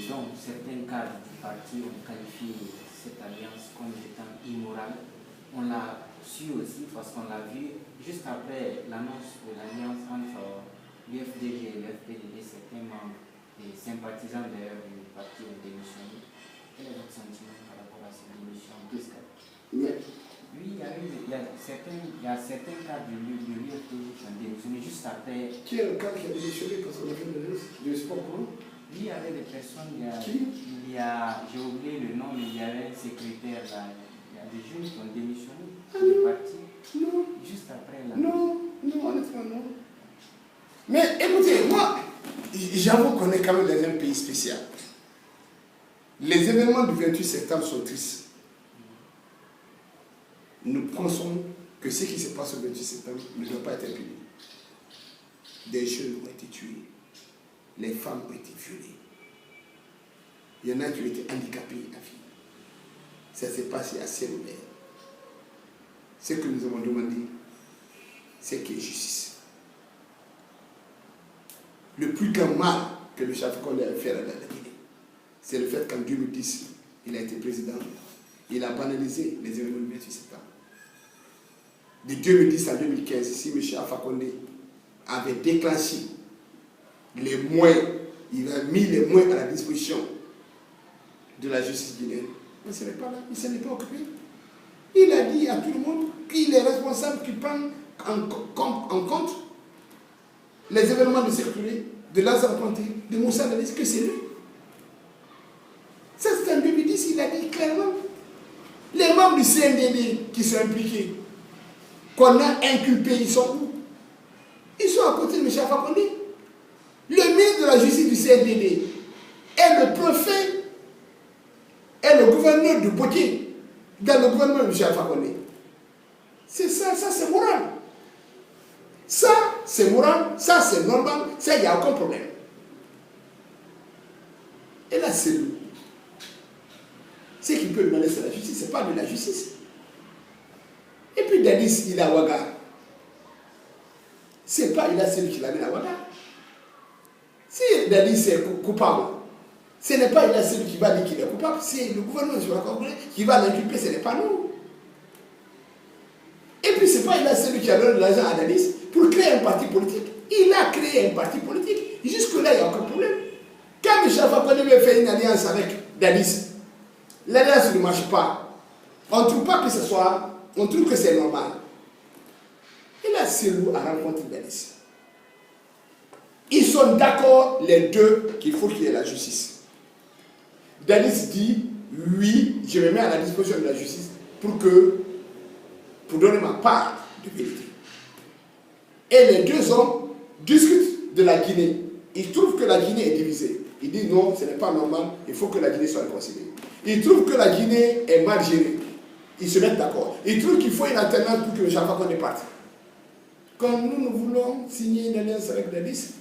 Donc, certains cadres du parti ont qualifié cette alliance comme étant immorale. On l'a su aussi parce qu'on l'a vu juste après l'annonce de l'alliance entre l'UFDG et l'FPDD. Certains membres et sympathisants d'ailleurs du parti ont démissionné. Quel est votre sentiment par rapport à cette démission? Oui, il y a certains cadres de l'UFDG qui ont démissionné juste après. Qui est le cadre qui a démissionné parce qu'on a fait de liste? Je ne sais pas pourquoi. Oui, il y avait des personnes, j'ai oublié le nom, mais il y avait un secrétaire là, il y a des jeunes qui ont démissionné du parti. Non. Juste après là. Non, honnêtement, non. Mais écoutez, moi, j'avoue qu'on est quand même dans un pays spécial. Les événements du 28 septembre sont tristes. Nous pensons que ce qui se passe au 28 septembre ne doit pas être impuni. Des jeunes ont été tués. Les femmes ont été violées. Il y en a qui ont été handicapés à vie. Ça s'est passé à Saint-Omer. Ce que nous avons demandé, c'est qu'il y ait justice. Le plus grand mal que le chef Condé a fait dans la Guinée, c'est le fait qu'en 2010, il a été président. Il a banalisé les événements du 28 septembre. De 2010 à 2015, si M. Alpha Condé avait déclenché les moyens, il a mis les moyens à la disposition de la justice guinéenne, mais ce n'est pas là, il ne s'en est pas occupé. Il a dit à tout le monde qu'il est responsable, qu'il prend en compte les événements de sécurité, de Lazare Conté, de Moussa Dadis, que c'est lui. Ça, c'est en 2010, il a dit clairement. Les membres du CNDD qui sont impliqués, qu'on a inculpés, ils sont où? Ils sont à côté de M. Alpha Condé. Le ministre de la Justice du CNDD est le préfet, est le gouverneur de Botier dans le gouvernement de M. Alpha Condé. C'est ça, c'est moral. Ça, c'est moral, ça, c'est normal, ça, il n'y a aucun problème. Et là, c'est lui. Ce qui peut demander, c'est la justice, ce n'est pas de la justice. Et puis Dadis, il a Ouaga. C'est pas il a celui qui l'amène à Ouaga. Si Dadis est coupable, ce n'est pas il a celui qui va dire qu'il est coupable, c'est le gouvernement qui va l'inculper, ce n'est pas nous. Et puis c'est pas il a celui qui a donné de l'argent à Dadis pour créer un parti politique. Il a créé un parti politique. Jusque-là, il n'y a aucun problème. Quand Michel Fakonde veut faire une alliance avec Dadis, l'alliance ne marche pas. On ne trouve pas que ce soit, on trouve que c'est normal. Et là, Selou a rencontré Dadis. Ils sont d'accord, les deux, qu'il faut qu'il y ait la justice. Dadis dit, oui, je me mets à la disposition de la justice pour donner ma part de vérité. Et les deux hommes discutent de la Guinée. Ils trouvent que la Guinée est divisée. Ils disent non, ce n'est pas normal, il faut que la Guinée soit réconciliée. Ils trouvent que la Guinée est mal gérée. Ils se mettent d'accord. Ils trouvent qu'il faut une alternance pour que le Alpha Condé parte. Quand nous voulons signer une alliance avec Dadis,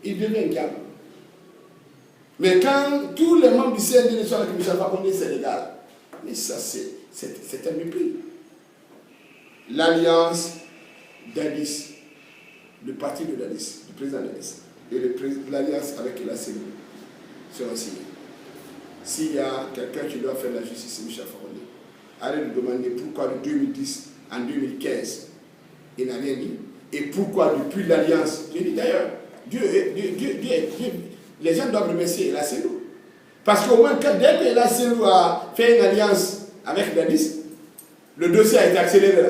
il devient diable. Mais quand tous les membres du CND sont avec M. Alpha Condé, c'est légal. Mais ça, c'est un mépris. L'alliance Dadis, le parti de Dadis, du président Dadis, et l'alliance avec la CND seront signés. S'il y a quelqu'un qui doit faire la justice, c'est M. Alpha Condé. Allez lui demander pourquoi de 2010 en 2015, il n'a rien dit. Et pourquoi depuis l'alliance, je dis d'ailleurs, Dieu, les gens doivent remercier la CELU. Parce qu'au moins, dès que la CELU a fait une alliance avec Dadis, le dossier a été accéléré là.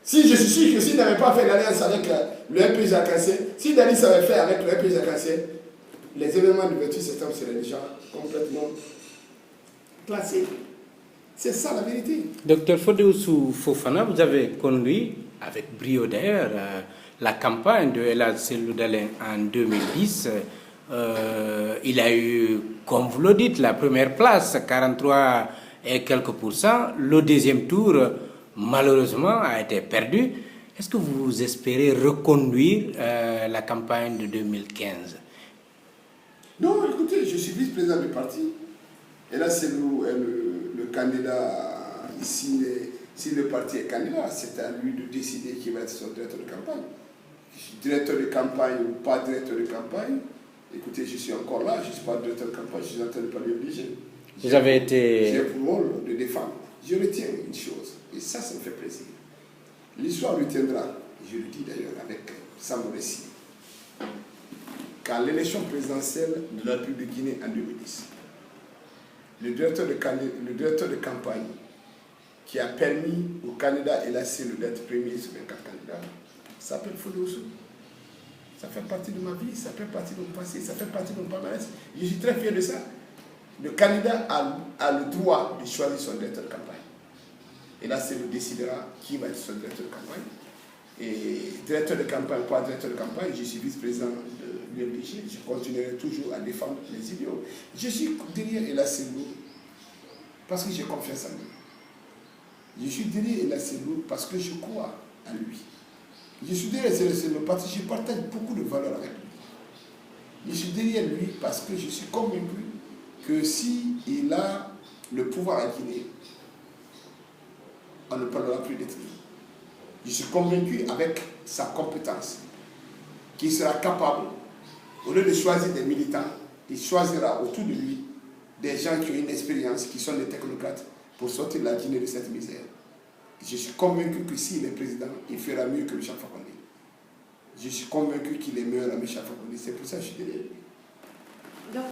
Si je suis sûr que s'il n'avait pas fait l'alliance avec le MPJ Cassé, si Dadis avait fait avec le MPJ Cassé, les événements du 28 septembre seraient déjà complètement placés. C'est ça la vérité. Docteur Fodéoussou Fofana, vous avez conduit, avec brio d'ailleurs, la campagne de El Hadj Cellou Dalein en 2010. Il a eu, comme vous le dites, la première place, 43 et quelques pourcents. Le deuxième tour, malheureusement, a été perdu. Est-ce que vous espérez reconduire la campagne de 2015? Non, écoutez, je suis vice-président du parti. Et là, c'est le candidat ici. Si le parti est candidat, c'est à lui de décider qui va être son directeur de campagne. Directeur de campagne ou pas directeur de campagne, Écoutez, je suis encore là, je ne suis pas directeur de campagne, je suis en train de parler obligé. Vous avez été... J'ai pour rôle de défendre. Je retiens une chose, et ça me fait plaisir. L'histoire retiendra, je le dis d'ailleurs avec sa modestie, qu'à l'élection présidentielle de la République de Guinée en 2010, le directeur de campagne qui a permis au candidat El Hassel d'être premier sur 24 candidats s'appelle Fodé Oussou. Ça fait partie de ma vie, ça fait partie de mon passé, ça fait partie de mon palmarès. Je suis très fier de ça. Le candidat a le droit de choisir son directeur de campagne. Et là, c'est le décidera qui va être son directeur de campagne. Et directeur de campagne, pas directeur de campagne, je suis vice-président de l'UMDG, je continuerai toujours à défendre les idéaux. Je suis derrière El Hassel parce que j'ai confiance en lui. Je suis derrière El Hassel parce que je crois en lui. Je suis derrière El Hassel parce que je partage beaucoup de valeurs avec lui. Je suis derrière lui parce que je suis convaincu que s'il a le pouvoir à Guinée, on ne parlera plus d'être lui. Je suis convaincu avec sa compétence qu'il sera capable, au lieu de choisir des militants, il choisira autour de lui des gens qui ont une expérience, qui sont des technocrates, pour sortir la Guinée de cette misère. Je suis convaincu que s'il est président, il fera mieux que Michel Fakonde. Je suis convaincu qu'il est meilleur à Michel Fakonde. C'est pour ça que je suis derrière lui.